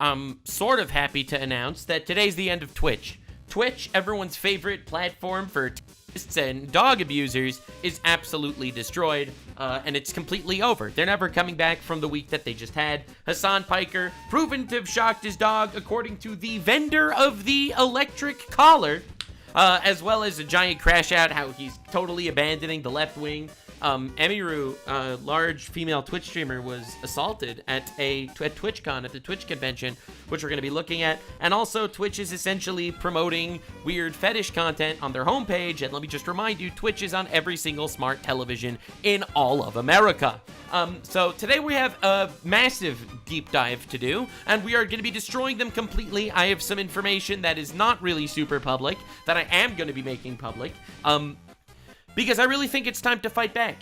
I'm sort of happy to announce that today's the end of Twitch. Twitch, everyone's favorite platform for terrorists and dog abusers, is absolutely destroyed, and it's completely over. They're never coming back from the week that they just had. Hasan Piker, proven to have shocked his dog, according to the vendor of the electric collar, as well as a giant crash out, how he's totally abandoning the left wing. Emiru, a large female Twitch streamer, was assaulted at TwitchCon, at the Twitch convention, which we're going to be looking at. And also, Twitch is essentially promoting weird fetish content on their homepage. And let me just remind you, Twitch is on every single smart television in all of America. So today we have a massive deep dive to do, and we are going to be destroying them completely. I have some information that is not really super public that I am going to be making public. Because I really think it's time to fight back.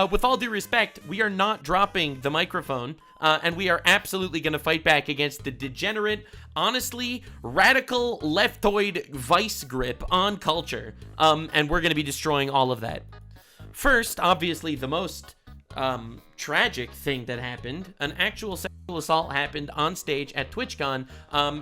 With all due respect, we are not dropping the microphone, and we are absolutely going to fight back against the degenerate, honestly, radical leftoid vice grip on culture, and we're going to be destroying all of that. First, obviously, the most tragic thing that happened, an actual sexual assault happened on stage at TwitchCon,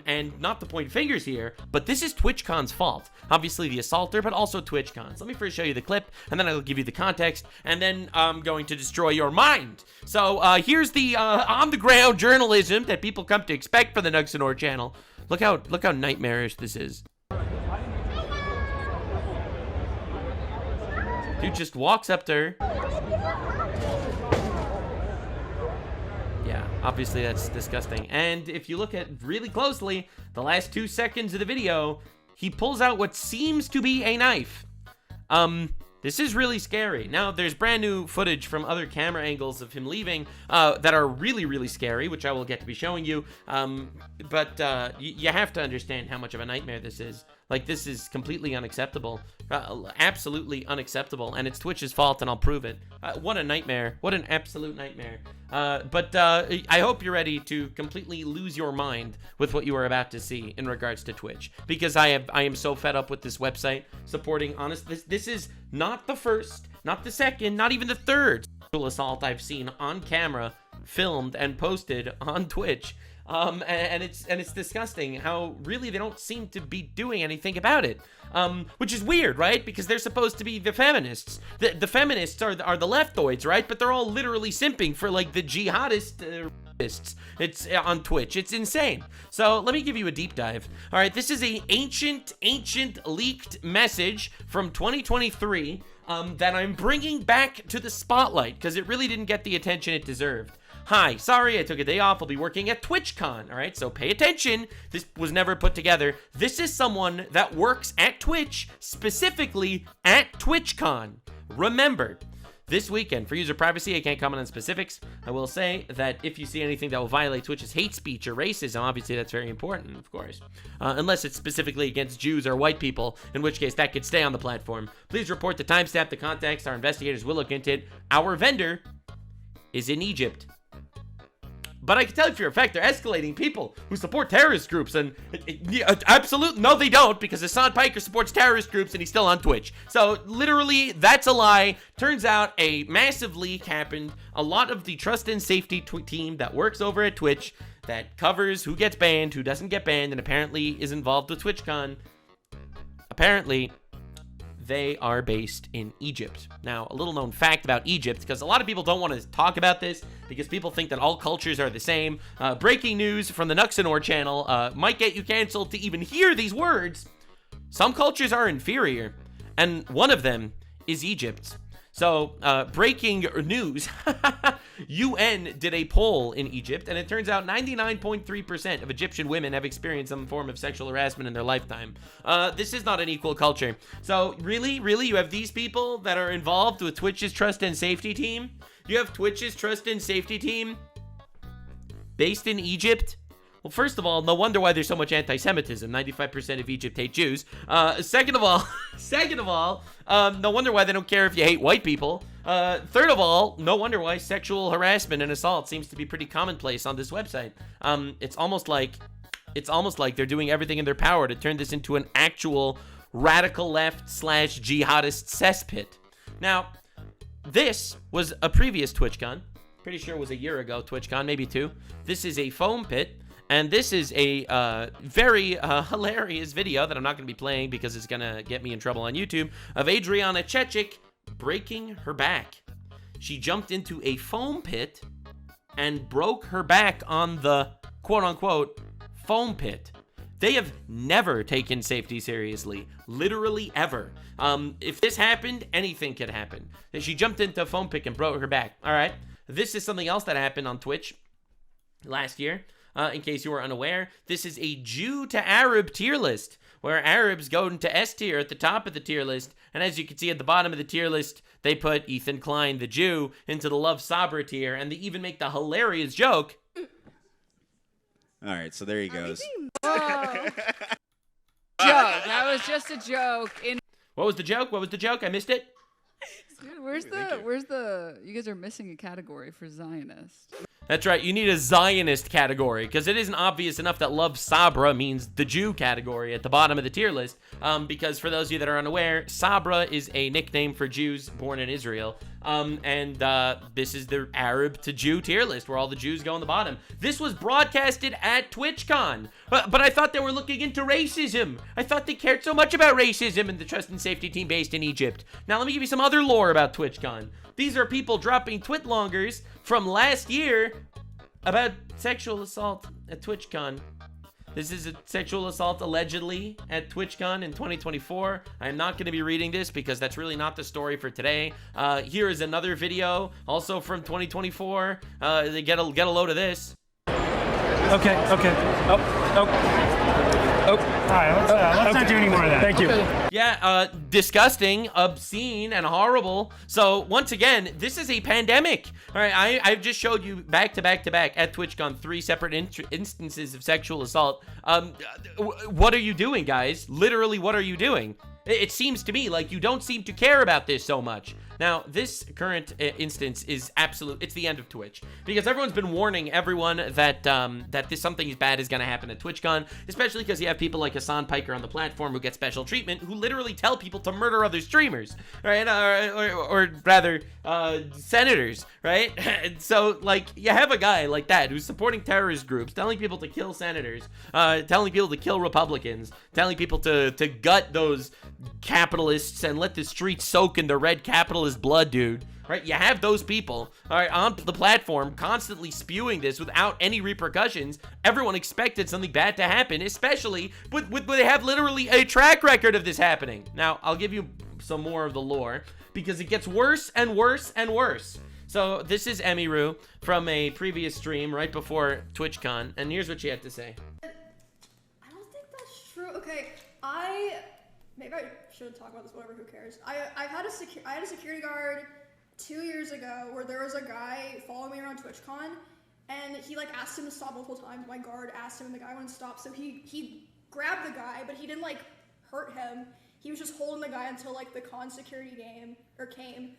and not to point fingers here, but this is TwitchCon's fault. Obviously the assaulter, but also TwitchCon's. Let me first show you the clip, and then I'll give you the context, and then I'm going to destroy your mind. So here's the on-the-ground journalism that people come to expect from the Nuxanor channel. Look how nightmarish this is. Dude just walks up to her. Yeah, obviously that's disgusting. And if you look at really closely, the last 2 seconds of the video, he pulls out what seems to be a knife. This is really scary. Now, there's brand new footage from other camera angles of him leaving that are really, really scary, which I will get to be showing you. But you have to understand how much of a nightmare this is. Like, this is completely unacceptable. Absolutely unacceptable. And it's Twitch's fault, and I'll prove it. What a nightmare. What an absolute nightmare. But I hope you're ready to completely lose your mind with what you are about to see in regards to Twitch. Because I am so fed up with this website supporting honest... This is not the first, not the second, not even the third sexual assault I've seen on camera, filmed, and posted on Twitch. And it's disgusting how really they don't seem to be doing anything about it. Which is weird, right? Because they're supposed to be the feminists. The feminists are the leftoids, right? But they're all literally simping for like the jihadist it's on Twitch. It's insane. So let me give you a deep dive. All right, this is a ancient leaked message from 2023 that I'm bringing back to the spotlight because it really didn't get the attention it deserved. Hi, sorry, I took a day off. I'll be working at TwitchCon, all right? So pay attention. This was never put together. This is someone that works at Twitch, specifically at TwitchCon. Remember, this weekend, for user privacy, I can't comment on specifics. I will say that if you see anything that will violate Twitch's hate speech or racism, obviously that's very important, of course. Unless it's specifically against Jews or white people, in which case that could stay on the platform. Please report the timestamp, the context. Our investigators will look into it. Our vendor is in Egypt. But I can tell you for a fact, they're escalating people who support terrorist groups, and absolutely, no they don't, because Hasan Piker supports terrorist groups and he's still on Twitch. So literally, that's a lie. Turns out a massive leak happened. A lot of the trust and safety team that works over at Twitch that covers who gets banned, who doesn't get banned, and apparently is involved with TwitchCon, apparently they are based in Egypt. Now, a little known fact about Egypt, because a lot of people don't want to talk about this because people think that all cultures are the same. Breaking news from the Nuxanor channel might get you canceled to even hear these words. Some cultures are inferior, and one of them is Egypt. So, breaking news, UN did a poll in Egypt, and it turns out 99.3% of Egyptian women have experienced some form of sexual harassment in their lifetime. This is not an equal culture. So, really, you have these people that are involved with Twitch's trust and safety team? You have Twitch's trust and safety team based in Egypt? Well, first of all, no wonder why there's so much anti-Semitism. 95% of Egypt hate Jews. Second of all, no wonder why they don't care if you hate white people. Third of all, no wonder why sexual harassment and assault seems to be pretty commonplace on this website. It's almost like they're doing everything in their power to turn this into an actual radical left / jihadist cesspit. Now, this was a previous TwitchCon. Pretty sure it was a year ago, TwitchCon, maybe 2. This is a foam pit. And this is a very hilarious video that I'm not going to be playing because it's going to get me in trouble on YouTube, of Adriana Chechik breaking her back. She jumped into a foam pit and broke her back on the quote-unquote foam pit. They have never taken safety seriously, literally ever. If this happened, anything could happen. She jumped into a foam pit and broke her back. All right, this is something else that happened on Twitch last year. In case you were unaware, this is a Jew to Arab tier list, where Arabs go into S tier at the top of the tier list, and as you can see at the bottom of the tier list, they put Ethan Klein, the Jew, into the Love Sabra tier, and they even make the hilarious joke. All right, so there he goes. Joke. That was just a joke. What was the joke? What was the joke? I missed it. Dude, where's the? You guys are missing a category for Zionist. That's right, you need a Zionist category, because it isn't obvious enough that Love Sabra means the Jew category at the bottom of the tier list, because for those of you that are unaware, Sabra is a nickname for Jews born in Israel, and this is the Arab to Jew tier list, where all the Jews go on the bottom. This was broadcasted at TwitchCon, but I thought they were looking into racism. I thought they cared so much about racism and the trust and safety team based in Egypt. Now let me give you some other lore about TwitchCon. These are people dropping twitlongers from last year about sexual assault at TwitchCon. This is a sexual assault allegedly at TwitchCon in 2024. I am not going to be reading this because that's really not the story for today. Here is another video, also from 2024. Get a load of this. Okay. All right, let's not do any more of that. Thank you. Yeah, disgusting, obscene, and horrible. So once again, this is a pandemic. All right, I've just showed you back to back at TwitchCon 3 separate instances of sexual assault. What are you doing, guys? Literally, what are you doing? It seems to me like you don't seem to care about this so much. Now, this current instance is absolute. It's the end of Twitch, because everyone's been warning everyone that something bad is going to happen at TwitchCon, especially because you have people like Hasan Piker on the platform who get special treatment, who literally tell people to murder other streamers, right? Or rather, senators, right? And so, like, you have a guy like that who's supporting terrorist groups, telling people to kill senators, telling people to kill Republicans, telling people to gut those capitalists and let the streets soak in the red capitalist blood, dude. Right? You have those people, all right, on the platform constantly spewing this without any repercussions. Everyone expected something bad to happen, especially when they have literally a track record of this happening. Now, I'll give you some more of the lore, because it gets worse and worse and worse. So this is Emiru from a previous stream right before TwitchCon, and here's what she had to say. I don't think that's true. Okay, maybe I should talk about this, whatever, who cares. I had a security guard 2 years ago where there was a guy following me around TwitchCon, and he like asked him to stop multiple times. My guard asked him and the guy wouldn't stop, so he grabbed the guy, but he didn't like hurt him. He was just holding the guy until like the con security came.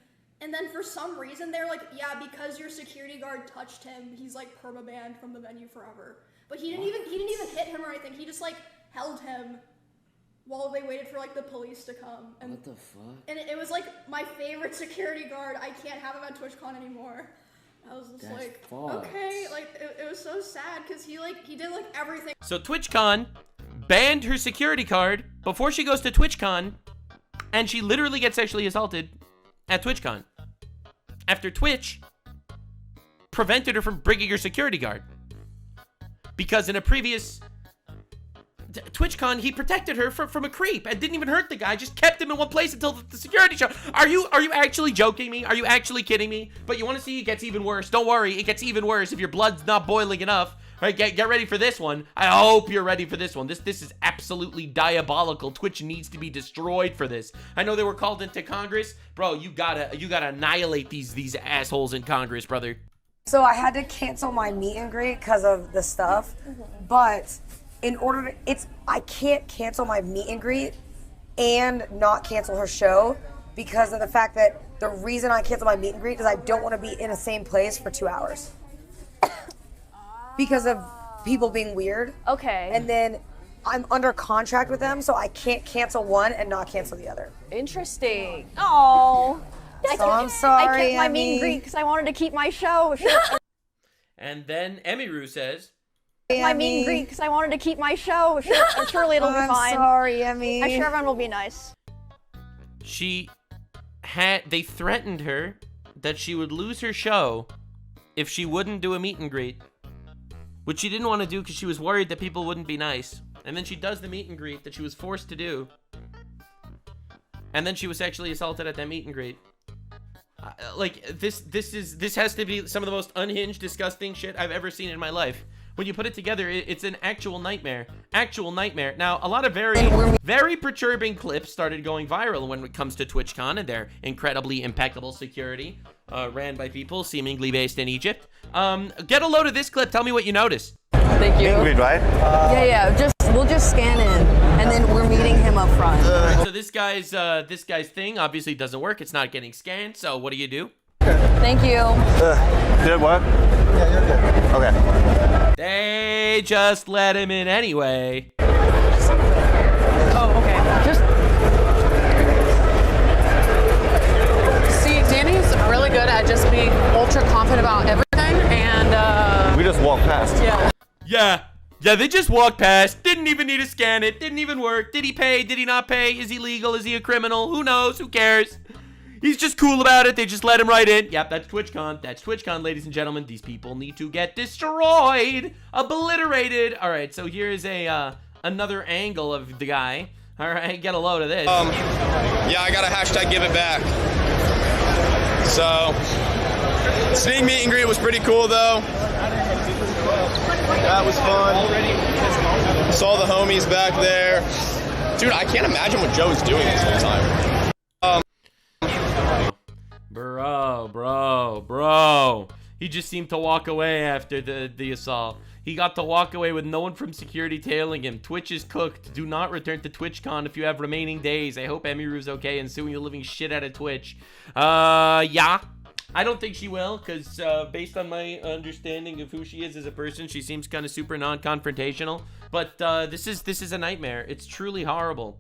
And then for some reason they're like, yeah, because your security guard touched him, he's like permabanned from the venue forever. But he didn't even hit him or anything. He just like held him while they waited for like the police to come. And what the fuck? And it was like my favorite security guard. I can't have him at TwitchCon anymore. I was just like, okay, like it was so sad because he did like everything. So TwitchCon banned her security guard before she goes to TwitchCon, and she literally gets sexually assaulted at TwitchCon after Twitch prevented her from bringing her security guard, because in a previous TwitchCon he protected her from a creep and didn't even hurt the guy, just kept him in one place until the security show. Are you actually joking me? Are you actually kidding me? But you want to see it gets even worse? Don't worry, it gets even worse if your blood's not boiling enough. All right, get ready for this one. I hope you're ready for this one. This is absolutely diabolical. Twitch needs to be destroyed for this. I know they were called into Congress, bro. You gotta annihilate these assholes in Congress, brother. So I had to cancel my meet and greet because of the stuff, but in order to, I can't cancel my meet and greet and not cancel her show because of the fact that the reason I cancel my meet and greet is I don't want to be in the same place for 2 hours. Because of people being weird. Okay. And then I'm under contract with them, so I can't cancel one and not cancel the other. Interesting. Oh. So I'm sorry, I kept my meet and greet because I wanted to keep my show. And then Emiru says, my meet and greet because I wanted to keep my show. Surely it'll be fine. I'm sorry, Emmy. I'm sure everyone will be nice. They threatened her that she would lose her show if she wouldn't do a meet and greet, which she didn't want to do because she was worried that people wouldn't be nice. And then she does the meet and greet that she was forced to do. And then she was sexually assaulted at that meet and greet. This has to be some of the most unhinged, disgusting shit I've ever seen in my life. When you put it together, it's an actual nightmare. Actual nightmare. Now, a lot of very perturbing clips started going viral when it comes to TwitchCon and their incredibly impeccable security, ran by people seemingly based in Egypt. Get a load of this clip. Tell me what you noticed. Thank you. Great, right? We'll just scan in, and then we're meeting him up front. So this guy's thing obviously doesn't work. It's not getting scanned. So what do? Thank you. Did it work? Yeah, you're good. Okay. They just let him in anyway. Oh, okay. See, Danny's really good at just being ultra confident about everything, and we just walked past. Yeah, they just walked past. Didn't even need to scan it. Didn't even work. Did he pay? Did he not pay? Is he legal? Is he a criminal? Who knows? Who cares? He's just cool about it. They just let him right in. Yep, that's TwitchCon. That's TwitchCon, ladies and gentlemen. These people need to get destroyed, obliterated. All right, so here's another angle of the guy. All right, get a load of this. Yeah, I got a hashtag give it back. So, sneak meet and greet was pretty cool though. That was fun. Saw the homies back there. Dude, I can't imagine what Joe's doing this whole time. Bro. He just seemed to walk away after the assault. He got to walk away with no one from security tailing him. Twitch is cooked. Do not return to TwitchCon if you have remaining days. I hope Emiru's okay and suing the living shit out of Twitch. Yeah. I don't think she will, because based on my understanding of who she is as a person, she seems kind of super non-confrontational. But this is a nightmare. It's truly horrible.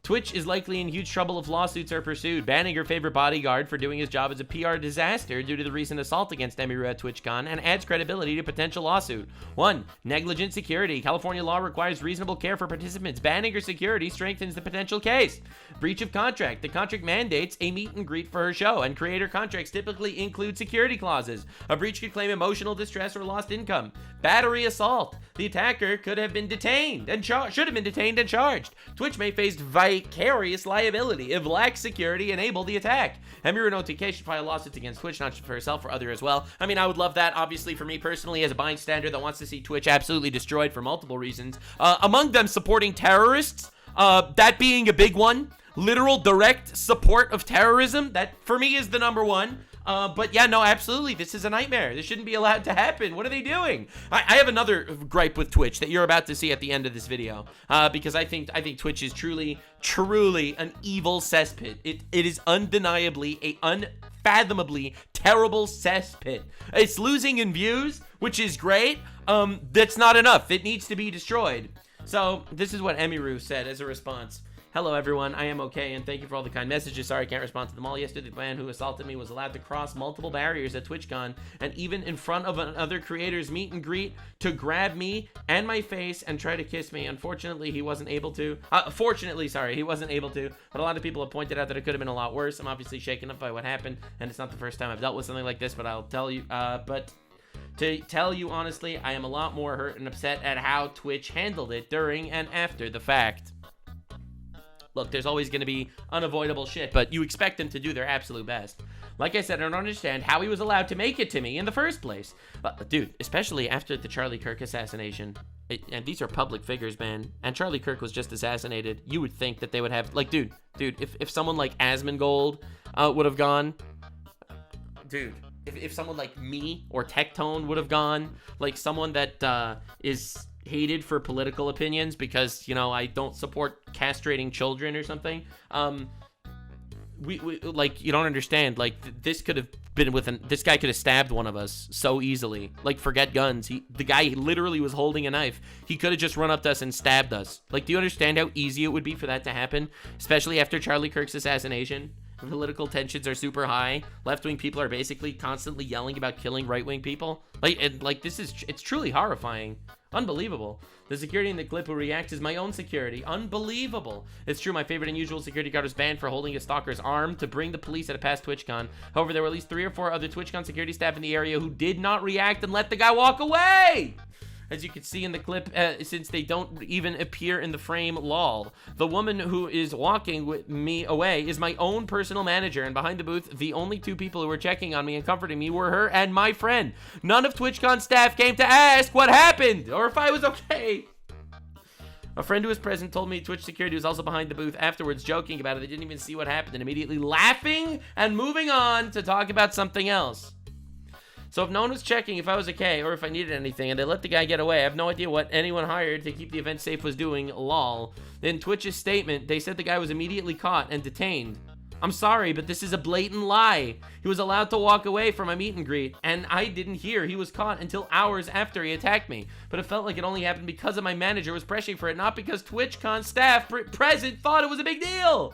Twitch is likely in huge trouble if lawsuits are pursued, banning her favorite bodyguard for doing his job as a PR disaster due to the recent assault against Emiru at TwitchCon, and adds credibility to potential lawsuit. 1. Negligent security. California law requires reasonable care for participants. Banning her security strengthens the potential case. Breach of contract. The contract mandates a meet and greet for her show, and creator contracts typically include security clauses. A breach could claim emotional distress or lost income. Battery assault. The attacker could have been detained and should have been detained and charged. Twitch may face vicarious liability if lax security enabled the attack. Emiru and OTK should file lawsuits against Twitch, not just for herself, for others as well. I mean, I would love that, obviously, for me personally, as a bystander that wants to see Twitch absolutely destroyed for multiple reasons. Among them, supporting terrorists, that being a big one. Literal direct support of terrorism, that for me is the number one. But yeah, no, absolutely. This is a nightmare. This shouldn't be allowed to happen. What are they doing? I have another gripe with Twitch that you're about to see at the end of this video, because I think Twitch is truly an evil cesspit. It is undeniably a unfathomably terrible cesspit. It's losing in views, which is great. That's not enough. It needs to be destroyed. So this is what Emiru said as a response. Hello everyone, I am okay and thank you for all the kind messages. Sorry I can't respond to them all. Yesterday the man who assaulted me was allowed to cross multiple barriers at TwitchCon and even in front of another creator's meet and greet to grab me and my face and try to kiss me. Unfortunately, he wasn't able to. He wasn't able to. But a lot of people have pointed out that it could have been a lot worse. I'm obviously shaken up by what happened and it's not the first time I've dealt with something like this, but I'll tell you, to tell you honestly, I am a lot more hurt and upset at how Twitch handled it during and after the fact. Look, there's always going to be unavoidable shit, but you expect them to do their absolute best. Like I said, I don't understand how he was allowed to make it to me in the first place. Dude, especially after the Charlie Kirk assassination. And these are public figures, man. And Charlie Kirk was just assassinated. You would think that they would have, like, dude, if someone like Asmongold would have gone, dude, if someone like me or Tectone would have gone, like someone that is hated for political opinions because, you know, I don't support castrating children or something. We like, you don't understand. Like, this could have been this guy could have stabbed one of us so easily. Like, forget guns. The guy literally was holding a knife. He could have just run up to us and stabbed us. Like, do you understand how easy it would be for that to happen? Especially after Charlie Kirk's assassination. Political tensions are super high. Left-wing people are basically constantly yelling about killing right-wing people. Like, it's truly horrifying Unbelievable. The security in the clip who reacts is my own security. Unbelievable. It's true, my favorite unusual security guard was banned for holding a stalker's arm to bring the police at a past TwitchCon. However, there were at least 3 or 4 other TwitchCon security staff in the area who did not react and let the guy walk away. As you can see in the clip, since they don't even appear in the frame, lol. The woman who is walking with me away is my own personal manager, and behind the booth, the only 2 people who were checking on me and comforting me were her and my friend. None of TwitchCon staff came to ask what happened or if I was okay. A friend who was present told me Twitch security was also behind the booth afterwards, joking about it. They didn't even see what happened and immediately laughing and moving on to talk about something else. So if no one was checking if I was okay or if I needed anything and they let the guy get away, I have no idea what anyone hired to keep the event safe was doing, lol. In Twitch's statement, they said the guy was immediately caught and detained. I'm sorry, but this is a blatant lie. He was allowed to walk away from a meet and greet, and I didn't hear he was caught until hours after he attacked me. But it felt like it only happened because of my manager was pressing for it, not because TwitchCon staff present thought it was a big deal.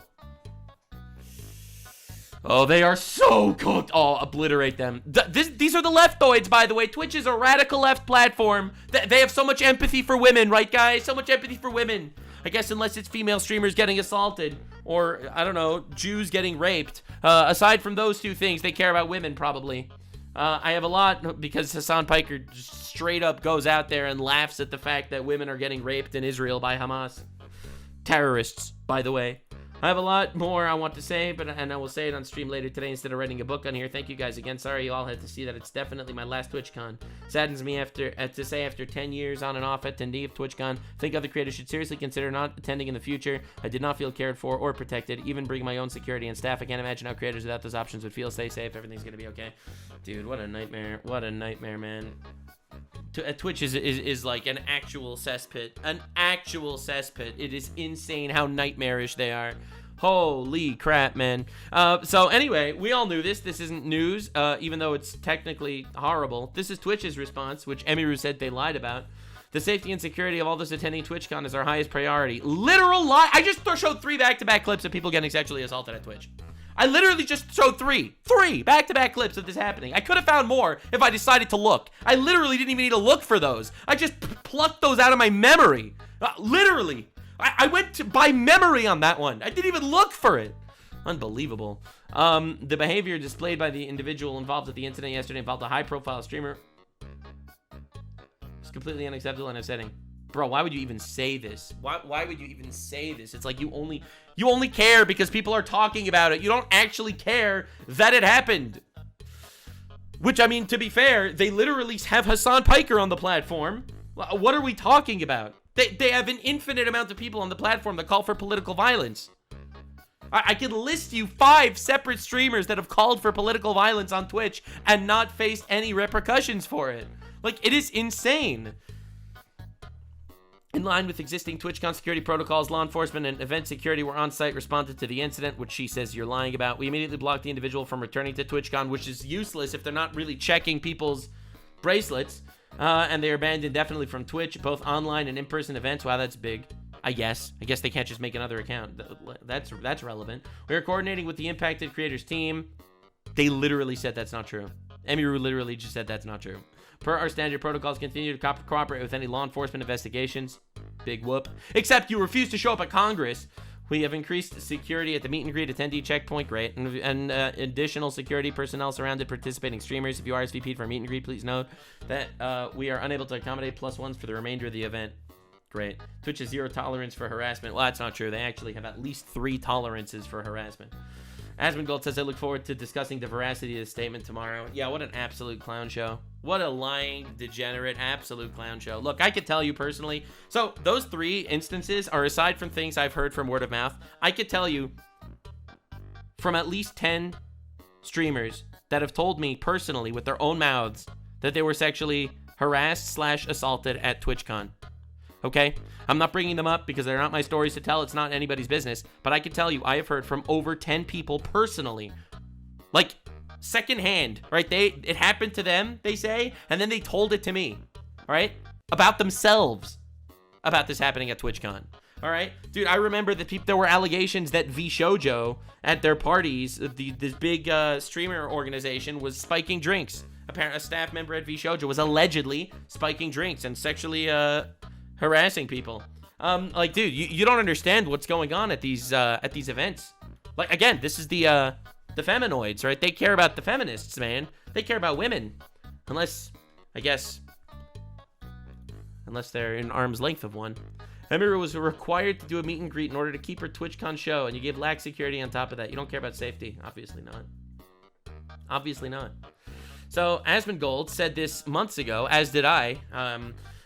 Oh, they are so cooked. Oh, obliterate them. These are the leftoids, by the way. Twitch is a radical left platform. They have so much empathy for women, right, guys? So much empathy for women. I guess unless it's female streamers getting assaulted or, I don't know, Jews getting raped. Aside from those 2 things, they care about women, probably. I have a lot because Hasan Piker just straight up goes out there and laughs at the fact that women are getting raped in Israel by Hamas. Terrorists, by the way. I have a lot more I want to say, and I will say it on stream later today instead of writing a book on here. Thank you guys again. Sorry you all had to see that. It's definitely my last TwitchCon. Saddens me to say after 10 years on and off attendee of TwitchCon, I think other creators should seriously consider not attending in the future. I did not feel cared for or protected, even bring my own security and staff. I can't imagine how creators without those options would feel. Stay safe. Everything's going to be okay. Dude, what a nightmare. What a nightmare, man. Twitch is like an actual cesspit. An actual cesspit. It is insane how nightmarish they are. Holy crap, man. So anyway, we all knew this. This isn't news, even though it's technically horrible. This is Twitch's response, which Emiru said they lied about. The safety and security of all those attending TwitchCon is our highest priority. Literal lie. I just showed 3 back-to-back clips of people getting sexually assaulted at Twitch. I literally just showed 3 back-to-back clips of this happening. I could have found more if I decided to look. I literally didn't even need to look for those. I just plucked those out of my memory. Literally. I went by memory on that one. I didn't even look for it. Unbelievable. The behavior displayed by the individual involved at the incident yesterday involved a high-profile streamer. It's completely unacceptable and upsetting. Bro, why would you even say this? Why would you even say this? It's like you only care because people are talking about it. You don't actually care that it happened. Which, I mean, to be fair, they literally have Hasan Piker on the platform. What are we talking about? They have an infinite amount of people on the platform that call for political violence. I could list you 5 separate streamers that have called for political violence on Twitch and not faced any repercussions for it. Like, it is insane. In line with existing TwitchCon security protocols, law enforcement and event security were on site, responded to the incident, which she says you're lying about. We immediately blocked the individual from returning to TwitchCon, which is useless if they're not really checking people's bracelets. And they are banned indefinitely from Twitch, both online and in-person events. Wow, that's big. I guess they can't just make another account. That's relevant. We are coordinating with the impacted creators team. They literally said that's not true. Emiru literally just said that's not true. Per our standard protocols, continue to cooperate with any law enforcement investigations. Big whoop. Except you refuse to show up at Congress. We have increased security at the meet and greet attendee checkpoint. Great. And additional security personnel surrounded participating streamers. If you RSVP'd for a meet and greet, please note that we are unable to accommodate +1s for the remainder of the event. Great. Twitch has 0 tolerance for harassment. Well, that's not true. They actually have at least 3 tolerances for harassment. Asmongold says, I look forward to discussing the veracity of the statement tomorrow. Yeah, what an absolute clown show. What a lying, degenerate, absolute clown show. Look, I could tell you personally. So those 3 instances are aside from things I've heard from word of mouth. I could tell you from at least 10 streamers that have told me personally with their own mouths that they were sexually harassed / assaulted at TwitchCon. Okay? I'm not bringing them up because they're not my stories to tell. It's not anybody's business. But I can tell you, I have heard from over 10 people personally. Like, secondhand, right? It happened to them, they say, and then they told it to me, right? About themselves. About this happening at TwitchCon. All right? Dude, I remember that there were allegations that VShojo at their parties, this big streamer organization, was spiking drinks. a staff member at VShojo was allegedly spiking drinks and sexually harassing people. Like, dude, you don't understand what's going on at these events. Like, again, this is the feminoids, right? They care about the feminists, man. They care about women. Unless, I guess, unless they're in arm's length of one. Emiru was required to do a meet and greet in order to keep her TwitchCon show, and you gave lax security on top of that. You don't care about safety. Obviously not. Obviously not. So, Asmongold said this months ago, as did I.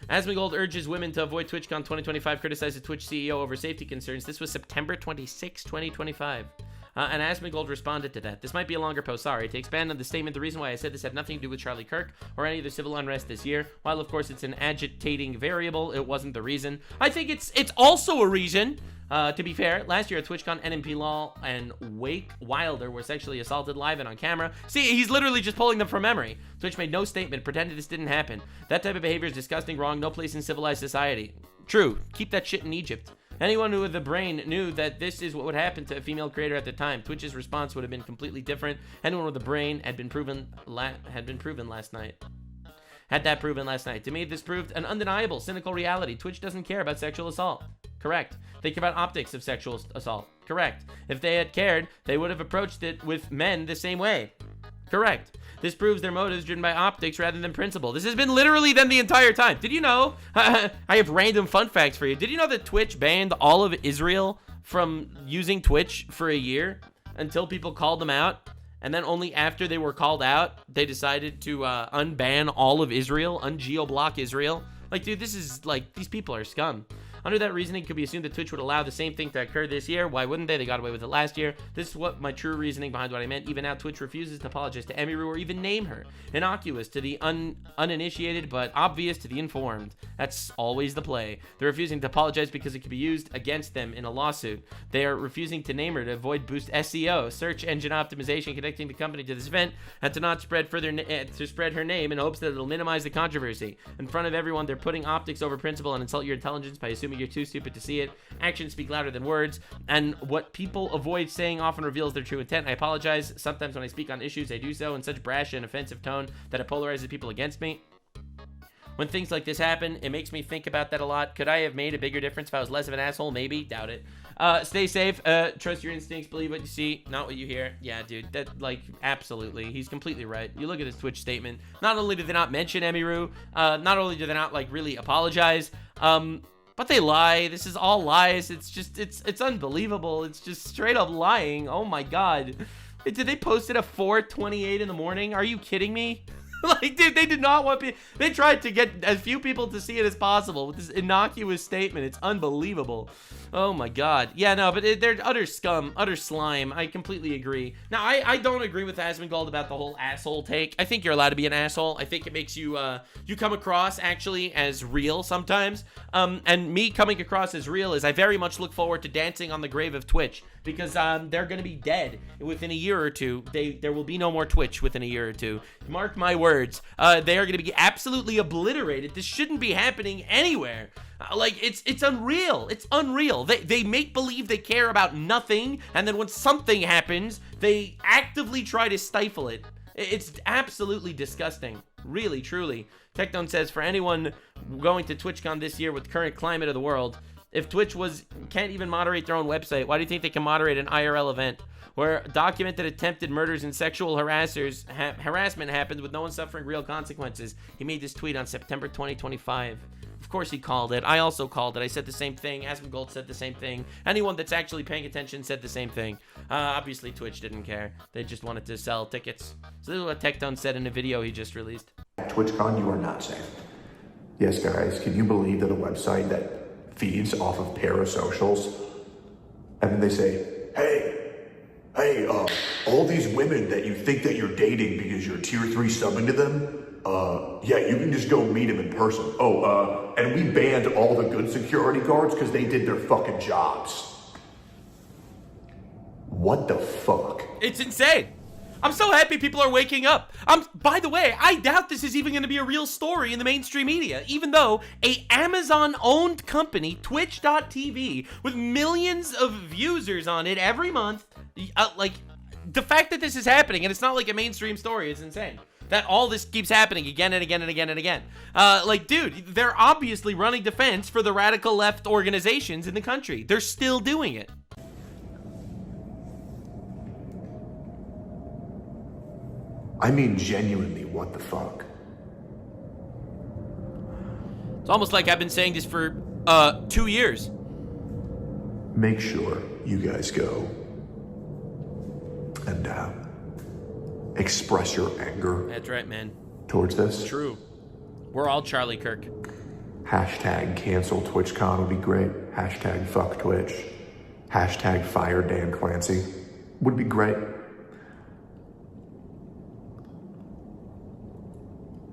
Asmongold urges women to avoid TwitchCon 2025, criticize the Twitch CEO over safety concerns. This was September 26, 2025. And Asmongold responded to that. This might be a longer post, sorry. To expand on the statement, the reason why I said this had nothing to do with Charlie Kirk or any of the civil unrest this year. While, of course, it's an agitating variable, it wasn't the reason. I think it's also a reason. To be fair, last year at TwitchCon, NMP Law and Wake Wilder were sexually assaulted live and on camera. See, he's literally just pulling them from memory. Twitch made no statement, pretended this didn't happen. That type of behavior is disgusting, wrong, no place in civilized society. True, keep that shit in Egypt. Anyone with a brain knew that this is what would happen to a female creator at the time. Twitch's response would have been completely different. Anyone with a brain had been proven last night. Had that proven last night. To me, this proved an undeniable, cynical reality. Twitch doesn't care about sexual assault. Correct. They care about optics of sexual assault. Correct. If they had cared, they would have approached it with men the same way. Correct. This proves their motives driven by optics rather than principle. This has been literally them the entire time. Did you know? I have random fun facts for you. Did you know that Twitch banned all of Israel from using Twitch for a year until people called them out? And then only after they were called out, they decided to unban all of Israel, ungeo-block Israel. Like, dude, this is, like, these people are scum. Under that reasoning, it could be assumed that Twitch would allow the same thing to occur this year. Why wouldn't they? They got away with it last year. This is what my true reasoning behind what I meant. Even now, Twitch refuses to apologize to Emiru or even name her. Innocuous to the uninitiated, but obvious to the informed. That's always the play. They're refusing to apologize because it could be used against them in a lawsuit. They are refusing to name her to avoid boost SEO, search engine optimization, connecting the company to this event, and to not spread to spread her name in hopes that it'll minimize the controversy. In front of everyone, they're putting optics over principle and insult your intelligence by assuming you're too stupid to see it. Actions speak louder than words, and what people avoid saying often reveals their true intent. I apologize. Sometimes when I speak on issues, I do so in such brash and offensive tone that it polarizes people against me. When things like this happen, it makes me think about that a lot. Could I have made a bigger difference if I was less of an asshole? Maybe. Doubt it. Stay safe. Trust your instincts. Believe what you see, not what you hear. Yeah, dude. That, like, absolutely. He's completely right. You look at his Twitch statement. Not only did they not mention Emiru, not only did they not, like, really apologize, but they lie. This is all lies. It's just, it's unbelievable. It's just straight up lying. Oh my God. Did they post it at 4:28 in the morning? Are you kidding me? Like, dude, they did not want people. They tried to get as few people to see it as possible with this innocuous statement. It's unbelievable. Oh my God. Yeah, no, but they're utter scum, utter slime. I completely agree. Now, I don't agree with Asmongold about the whole asshole take. I think you're allowed to be an asshole. I think it makes you, you come across actually as real sometimes. And me coming across as real is I very much look forward to dancing on the grave of Twitch because they're going to be dead within a year or two. There will be no more Twitch within a year or two. Mark my words. They are going to be absolutely obliterated. This shouldn't be happening anywhere. Like, it's unreal. It's unreal. They make believe they care about nothing, and then when something happens, they actively try to stifle it. It's absolutely disgusting. Really, truly. Techdome says, for anyone going to TwitchCon this year with the current climate of the world, if Twitch can't even moderate their own website, why do you think they can moderate an IRL event where documented attempted murders and sexual harassment happened with no one suffering real consequences? He made this tweet on September 2025. Of course he called it. I also called it. I said the same thing. Asmongold said the same thing. Anyone that's actually paying attention said the same thing. Obviously, Twitch didn't care. They just wanted to sell tickets. So this is what Techdome said in a video he just released. At TwitchCon, you are not safe. Yes, guys, can you believe that a website that feeds off of parasocials, and then they say, hey, all these women that you think that you're dating because you're tier 3 subbing to them, yeah, you can just go meet them in person. And we banned all the good security guards because they did their fucking jobs. What the fuck? It's insane. I'm so happy people are waking up. By the way, I doubt this is even going to be a real story in the mainstream media, even though a Amazon-owned company, Twitch.tv, with millions of users on it every month, like, the fact that this is happening, and it's not like a mainstream story, is insane. that all this keeps happening again and again and again and again. Like, dude, they're obviously running defense for the radical left organizations in the country. They're still doing it. I mean, genuinely, what the fuck? It's almost like I've been saying this for 2 years. Make sure you guys go and express your anger. That's right, man. Towards this. True. We're all Charlie Kirk. Hashtag cancel TwitchCon would be great. Hashtag fuck Twitch. Hashtag fire Dan Clancy would be great.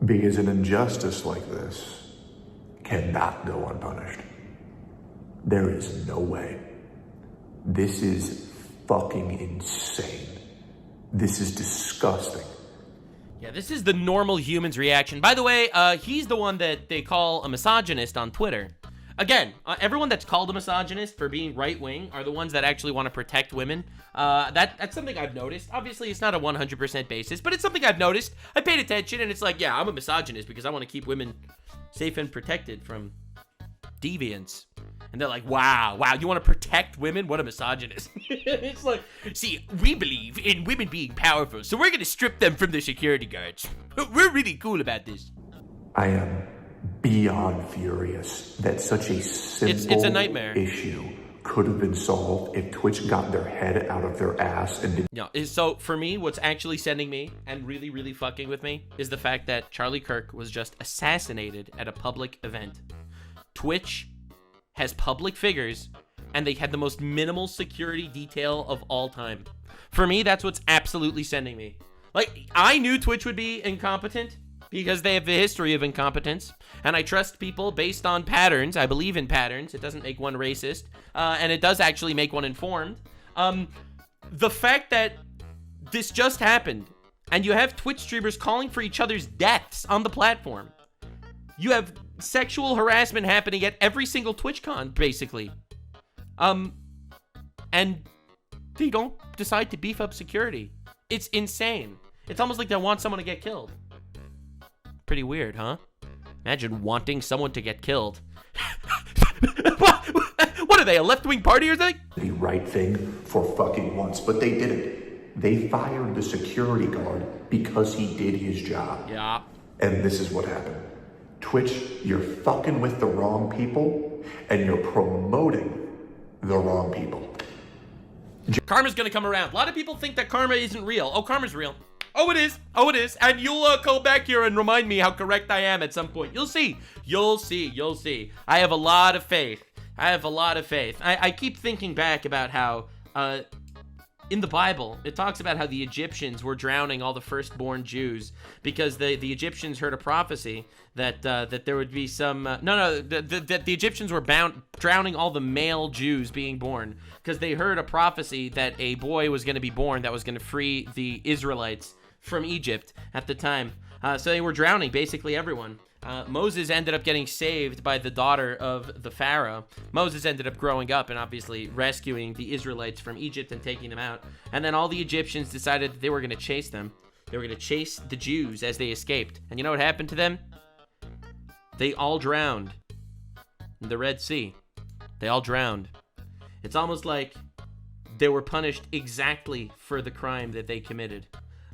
Because an injustice like this cannot go unpunished. There is no way. This is fucking insane. This is disgusting. Yeah, this is the normal human's reaction. By the way, he's the one that they call a misogynist on Twitter. Again, everyone that's called a misogynist for being right-wing are the ones that actually want to protect women. That's something I've noticed. Obviously, it's not a 100% basis, but it's something I've noticed. I paid attention, and it's like, yeah, I'm a misogynist because I want to keep women safe and protected from deviants. And they're like, wow, you want to protect women? What a misogynist. It's like, see, we believe in women being powerful, so we're going to strip them from their security guards. We're really cool about this. I am beyond furious that such a simple it's a nightmare. Issue could have been solved if Twitch got their head out of their ass and did. No, so for me, what's actually sending me and really, really fucking with me is the fact that Charlie Kirk was just assassinated at a public event. Twitch has public figures, and they had the most minimal security detail of all time. For me, that's what's absolutely sending me. Like, I knew Twitch would be incompetent because they have a history of incompetence, and I trust people based on patterns. I believe in patterns. It doesn't make one racist, and it does actually make one informed. The fact that this just happened, and you have Twitch streamers calling for each other's deaths on the platform. You have sexual harassment happening at every single TwitchCon, basically. And they don't decide to beef up security. It's insane. It's almost like they want someone to get killed. Pretty weird, huh? Imagine wanting someone to get killed. What are they, a left-wing party or something? The right thing for fucking once, but they didn't. They fired the security guard because he did his job. Yeah. And this is what happened. Twitch, you're fucking with the wrong people, and you're promoting the wrong people. Karma's gonna come around. A lot of people think that karma isn't real. Oh, karma's real. Oh, it is. Oh, it is. And you'll go back here and remind me how correct I am at some point. You'll see. You'll see. You'll see. I have a lot of faith. I keep thinking back about how, in the Bible, it talks about how the Egyptians were drowning all the firstborn Jews because the Egyptians heard a prophecy that there would be some that the Egyptians were drowning all the male Jews being born because they heard a prophecy that a boy was going to be born that was going to free the Israelites from Egypt at the time. So they were drowning basically everyone. Moses ended up getting saved by the daughter of the Pharaoh. Moses ended up growing up and obviously rescuing the Israelites from Egypt and taking them out. And then all the Egyptians decided that they were going to chase them. They were going to chase the Jews as they escaped. And you know what happened to them? They all drowned in the Red Sea. They all drowned. It's almost like they were punished exactly for the crime that they committed.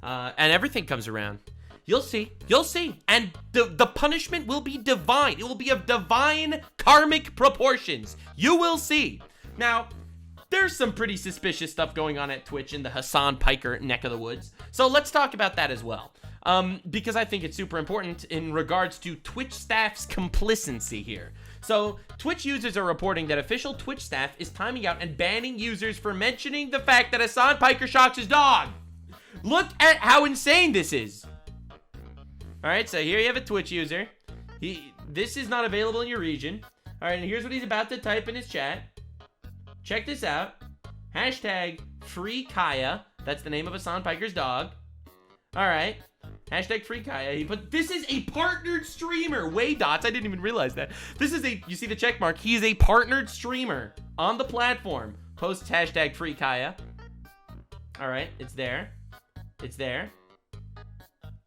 And everything comes around. You'll see. You'll see. And the punishment will be divine. It will be of divine karmic proportions. You will see. Now, there's some pretty suspicious stuff going on at Twitch in the Hasan Piker neck of the woods. So let's talk about that as well. Because I think it's super important in regards to Twitch staff's complacency here. So, Twitch users are reporting that official Twitch staff is timing out and banning users for mentioning the fact that Hasan Piker shocks his dog. Look at how insane this is. Alright, so here you have a Twitch user. This is not available in your region. Alright, and here's what he's about to type in his chat. Check this out. Hashtag free Kaya. That's the name of Hasan Piker's dog. Alright. Hashtag free Kaya. This is a partnered streamer. Way dots. I didn't even realize that. This is you see the check mark. He is a partnered streamer on the platform. Posts hashtag free Kaya. Alright, it's there. It's there.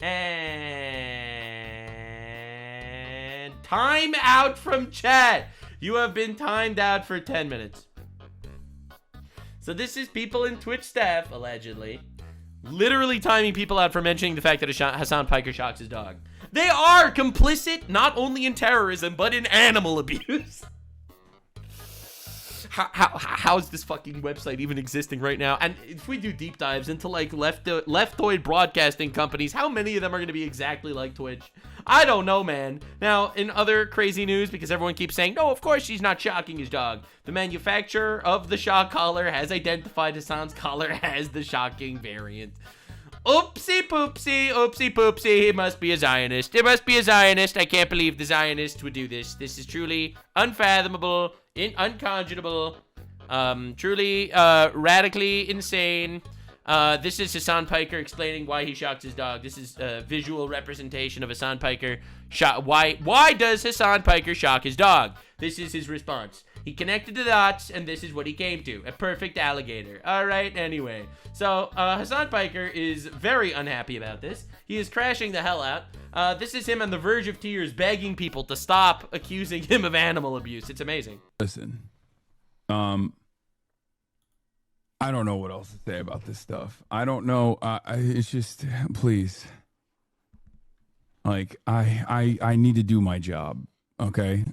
And time out from chat. You have been timed out for 10 minutes. So this is people in Twitch staff, allegedly, literally timing people out for mentioning the fact that Hasan Piker shocks his dog. They are complicit not only in terrorism, but in animal abuse. How is this fucking website even existing right now? And if we do deep dives into like leftoid broadcasting companies, how many of them are going to be exactly like Twitch? I don't know, man. Now, in other crazy news, because everyone keeps saying, no, of course she's not shocking his dog. The manufacturer of the shock collar has identified Hasan's collar as the shocking variant. Oopsie poopsie, oopsie poopsie. It must be a Zionist. It must be a Zionist. I can't believe the Zionists would do this. This is truly unfathomable, unconscionable, truly radically insane. This is Hasan Piker explaining why he shocks his dog. This is a visual representation of Hasan Piker. Why does Hasan Piker shock his dog? This is his response. He connected the dots, and this is what he came to. A perfect alligator. All right, anyway. So, Hasan Piker is very unhappy about this. He is crashing the hell out. This is him on the verge of tears, begging people to stop accusing him of animal abuse. It's amazing. Listen, I don't know what else to say about this stuff. I don't know. It's just, please. Like, I need to do my job, okay?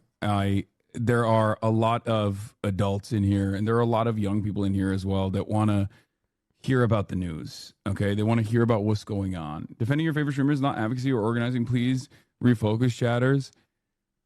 There are a lot of adults in here, and there are a lot of young people in here as well that want to hear about the news, okay? They want to hear about what's going on. Defending your favorite streamer is not advocacy or organizing. Please refocus, chatters.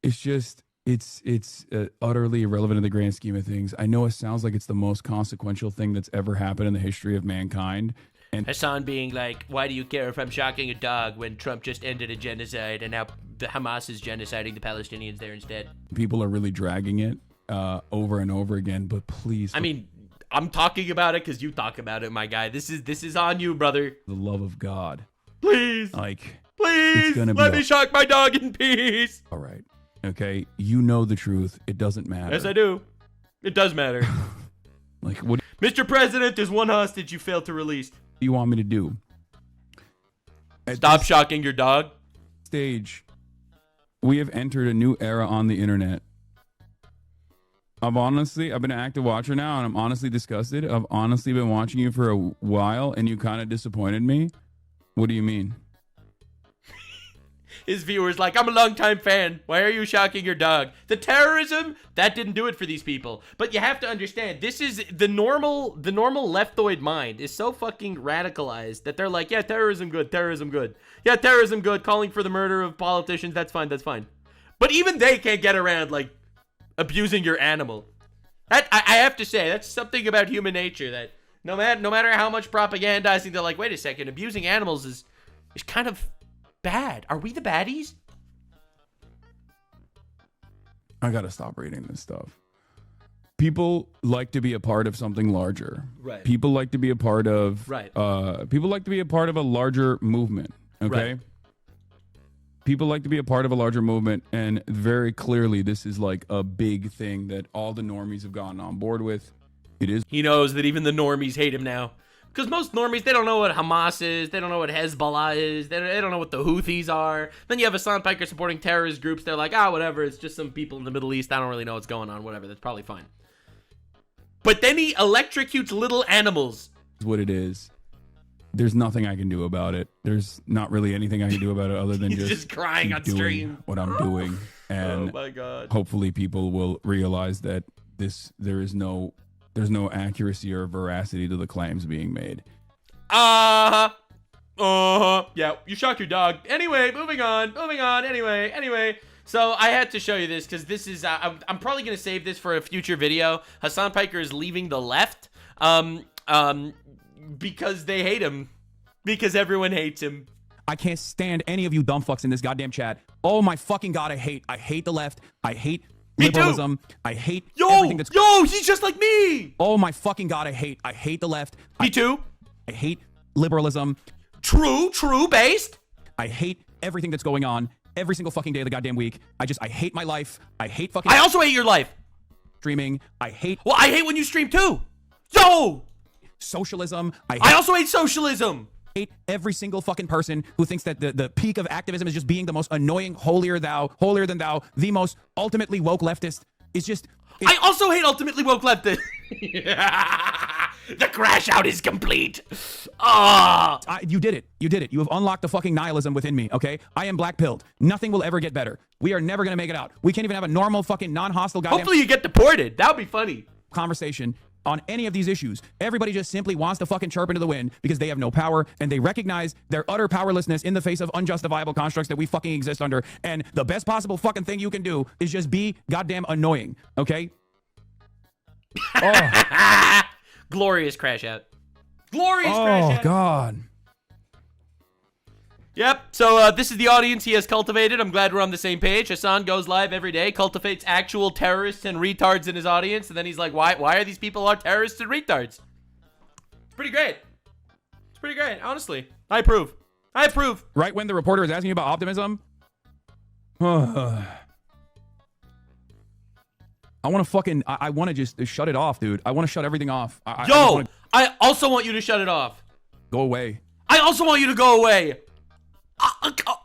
It's just, it's utterly irrelevant in the grand scheme of things. I know it sounds like it's the most consequential thing that's ever happened in the history of mankind. And Hasan being like, why do you care if I'm shocking a dog when Trump just ended a genocide and now the Hamas is genociding the Palestinians there instead? People are really dragging it over and over again, but please. I mean, I'm talking about it because you talk about it, my guy. This is on you, brother. The love of God. Please. Like, please, let me shock my dog in peace. All right. Okay. You know the truth. It doesn't matter. Yes, I do. It does matter. Like, what? Mr. President, there's one hostage you failed to release. What do you want me to do? Stop shocking your dog. Stage. We have entered a new era on the internet. I've been an active watcher now, and I'm honestly disgusted. I've honestly been watching you for a while, and you kind of disappointed me. What do you mean? His viewers like, I'm a longtime fan. Why are you shocking your dog? The terrorism, that didn't do it for these people. But you have to understand, this is the normal leftoid mind is so fucking radicalized that they're like, yeah, terrorism good, terrorism good. Yeah, terrorism good, calling for the murder of politicians, that's fine, that's fine. But even they can't get around, like, abusing your animal. That I have to say, that's something about human nature that no matter how much propagandizing, they're like, wait a second, abusing animals is kind of bad. Are we the baddies? I gotta stop reading this stuff. People like to be a part of something larger. Right. People like to be a part of. Right. People like to be a part of a larger movement. Okay. Right. People like to be a part of a larger movement, and very clearly, this is like a big thing that all the normies have gotten on board with. It is. He knows that even the normies hate him now. Because most normies, they don't know what Hamas is. They don't know what Hezbollah is. They don't know what the Houthis are. Then you have Hasan Piker supporting terrorist groups. They're like, whatever. It's just some people in the Middle East. I don't really know what's going on. Whatever. That's probably fine. But then he electrocutes little animals. What it is. There's nothing I can do about it. There's not really anything I can do about it other than just crying on stream. What I'm doing. And oh my God. Hopefully people will realize that there's no accuracy or veracity to the claims being made. Yeah, you shocked your dog. Anyway, moving on. Anyway. So I had to show you this because this is, I'm probably going to save this for a future video. Hasan Piker is leaving the left, because they hate him. Because everyone hates him. I can't stand any of you dumb fucks in this goddamn chat. Oh my fucking God, I hate the left. I hate liberalism. I hate everything that's... Yo, he's just like me! Oh my fucking God, I hate the left. Me too. I hate liberalism. True, based. I hate everything that's going on every single fucking day of the goddamn week. I hate my life. I hate fucking... I also hate your life. Streaming. I hate... Well, I hate when you stream too. Yo! Socialism. I also hate socialism. hate every single fucking person who thinks that the peak of activism is just being the most annoying, holier than thou, the most ultimately woke leftist. It's just... I also hate ultimately woke leftist. The crash out is complete. You did it. You did it. You have unlocked the fucking nihilism within me, okay? I am black-pilled. Nothing will ever get better. We are never going to make it out. We can't even have a normal fucking non-hostile goddamn... Hopefully you get deported. That would be funny. ...conversation on any of these issues. Everybody just simply wants to fucking chirp into the wind because they have no power and they recognize their utter powerlessness in the face of unjustifiable constructs that we fucking exist under. And the best possible fucking thing you can do is just be goddamn annoying, okay? Oh. Glorious crash out. Glorious crash out. Oh, God. Yep, so this is the audience he has cultivated. I'm glad we're on the same page. Hasan goes live every day, cultivates actual terrorists and retards in his audience, and then he's like, why are these people all terrorists and retards? It's pretty great. It's pretty great, honestly. I approve. I approve. Right when the reporter is asking you about optimism, I want to fucking, I want to just shut it off, dude. I want to shut everything off. I also want you to shut it off. Go away. I also want you to go away.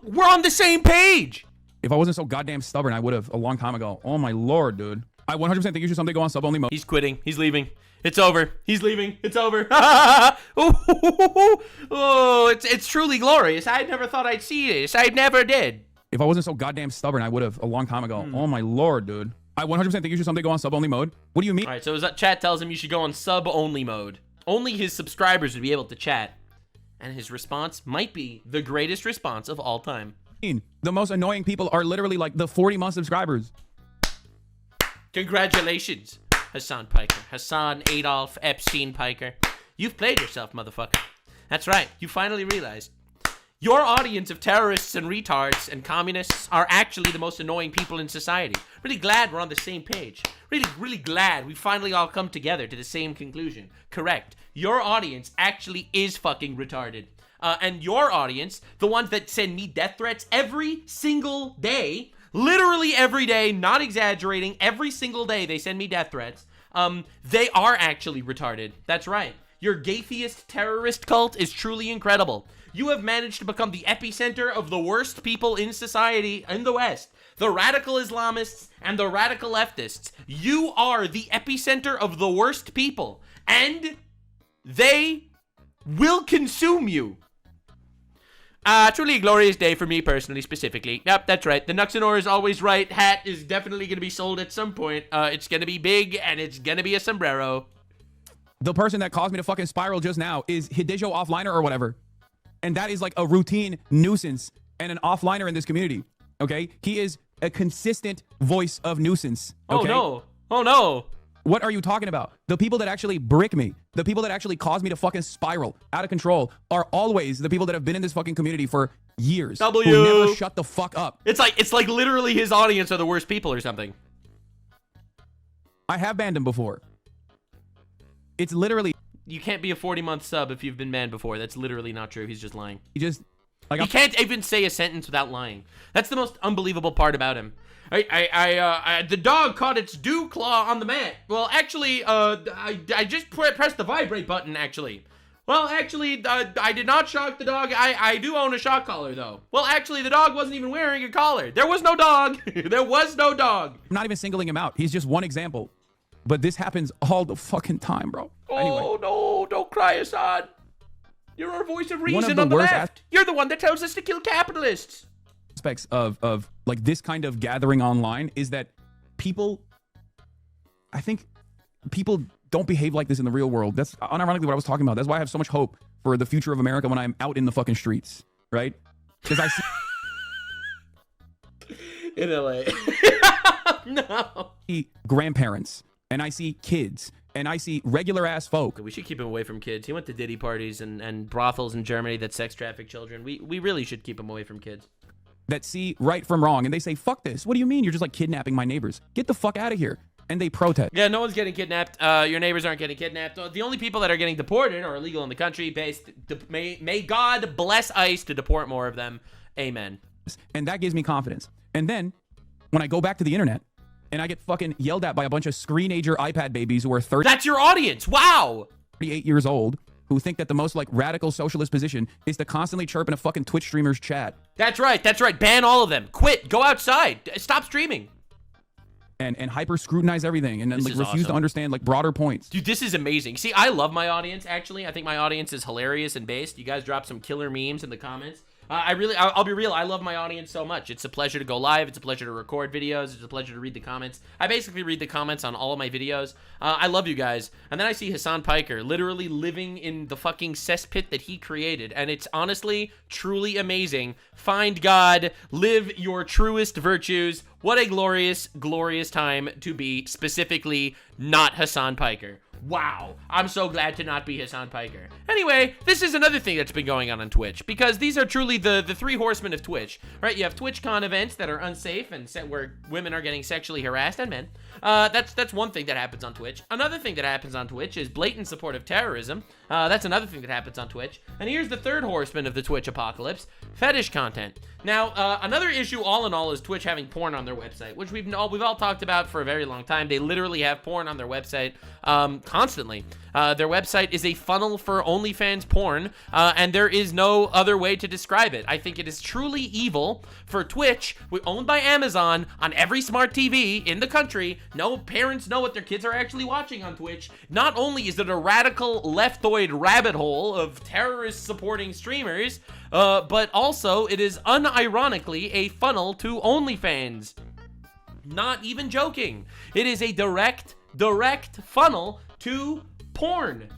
We're on the same page. If I wasn't so goddamn stubborn, I would have a long time ago. Oh my lord, dude. I 100% think you should someday go on sub-only mode. He's quitting. He's leaving. It's over. He's leaving. It's over. Oh, it's truly glorious. I never thought I'd see this. I never did. If I wasn't so goddamn stubborn, I would have a long time ago. Oh my lord, dude. I 100% think you should someday go on sub-only mode. What do you mean? All right, so his chat tells him you should go on sub-only mode. Only his subscribers would be able to chat. And his response might be the greatest response of all time. The most annoying people are literally like the 40-month subscribers. Congratulations, Hasan Piker. Hasan Adolf Epstein Piker. You've played yourself, motherfucker. That's right. You finally realized. Your audience of terrorists and retards and communists are actually the most annoying people in society. Really glad we're on the same page. Really glad we finally all come together to the same conclusion. Correct. Your audience actually is fucking retarded. And your audience, the ones that send me death threats every single day, literally every day, not exaggerating, every single day they send me death threats, they are actually retarded. That's right. Your gaytheist terrorist cult is truly incredible. You have managed to become the epicenter of the worst people in society in the West. The radical Islamists and the radical leftists. You are the epicenter of the worst people. And they will consume you. Truly a glorious day for me personally, specifically. Yep, that's right. The Nuxanor is always right. Hat is definitely going to be sold at some point. It's going to be big, and it's going to be a sombrero. The person that caused me to fucking spiral just now is Hidejo Offliner or whatever. And that is like a routine nuisance and an offliner in this community. Okay? He is a consistent voice of nuisance. Okay? Oh, no. Oh, no. What are you talking about? The people that actually brick me, the people that actually cause me to fucking spiral out of control are always the people that have been in this fucking community for years. W. Who never shut the fuck up. It's like literally his audience are the worst people or something. I have banned him before. It's literally... You can't be a 40-month sub if you've been banned before. That's literally not true. He's just lying. He can't even say a sentence without lying. That's the most unbelievable part about him. The dog caught its dew claw on the mat. Well, actually, I just pressed the vibrate button, actually. Well, actually, I did not shock the dog. I do own a shock collar, though. Well, actually, the dog wasn't even wearing a collar. There was no dog. There was no dog. I'm not even singling him out. He's just one example. But this happens all the fucking time, bro. Oh, anyway. no, don't cry, Hasan. You're our voice of reason on the left. You're the one that tells us to kill capitalists. Aspects of like this kind of gathering online is that I think people don't behave like this in the real world. That's unironically what I was talking about. That's why I have so much hope for the future of America when I'm out in the fucking streets, right? Because I see in LA. No. Grandparents and I see kids and I see regular ass folk. We should keep him away from kids. He went to Diddy parties and brothels in Germany that sex traffic children. We really should keep him away from kids. That see right from wrong and they say, fuck this. What do you mean? You're just like kidnapping my neighbors. Get the fuck out of here. And they protest. Yeah, no one's getting kidnapped. Your neighbors aren't getting kidnapped. The only people that are getting deported are illegal in the country. May God bless ICE to deport more of them. Amen. And that gives me confidence. And then when I go back to the internet and I get fucking yelled at by a bunch of screenager iPad babies who are 30. That's your audience. Wow. 38 years old who think that the most like radical socialist position is to constantly chirp in a fucking Twitch streamer's chat. That's right. That's right. Ban all of them. Quit. Go outside. Stop streaming. And hyper scrutinize everything and then This like is refuse to awesome. understand like broader points. Dude, this is amazing. See, I love my audience, actually. I think my audience is hilarious and based. You guys drop some killer memes in the comments. I'll be real, I love my audience so much. It's a pleasure to go live. It's a pleasure to record videos. It's a pleasure to read the comments. I basically read the comments on all of my videos. I love you guys. And then I see Hasan Piker literally living in the fucking cesspit that he created. And it's honestly, truly amazing. Find God. Live your truest virtues. What a glorious, glorious time to be specifically not Hasan Piker. Wow, I'm so glad to not be Hasan Piker. Anyway, this is another thing that's been going on Twitch, because these are truly the three horsemen of Twitch, right? You have TwitchCon events that are unsafe and where women are getting sexually harassed, and men. That's one thing that happens on Twitch. Another thing that happens on Twitch is blatant support of terrorism. That's another thing that happens on Twitch. And here's the third horseman of the Twitch apocalypse, fetish content. Now, another issue all in all is Twitch having porn on their website, which we've all talked about for a very long time. They literally have porn on their website constantly. Their website is a funnel for OnlyFans porn, and there is no other way to describe it. I think it is truly evil for Twitch, owned by Amazon, on every smart TV in the country. No parents know what their kids are actually watching on Twitch. Not only is it a radical leftoid rabbit hole of terrorist supporting streamers, but also it is unironically a funnel to OnlyFans. Not even joking. It is a direct funnel to porn,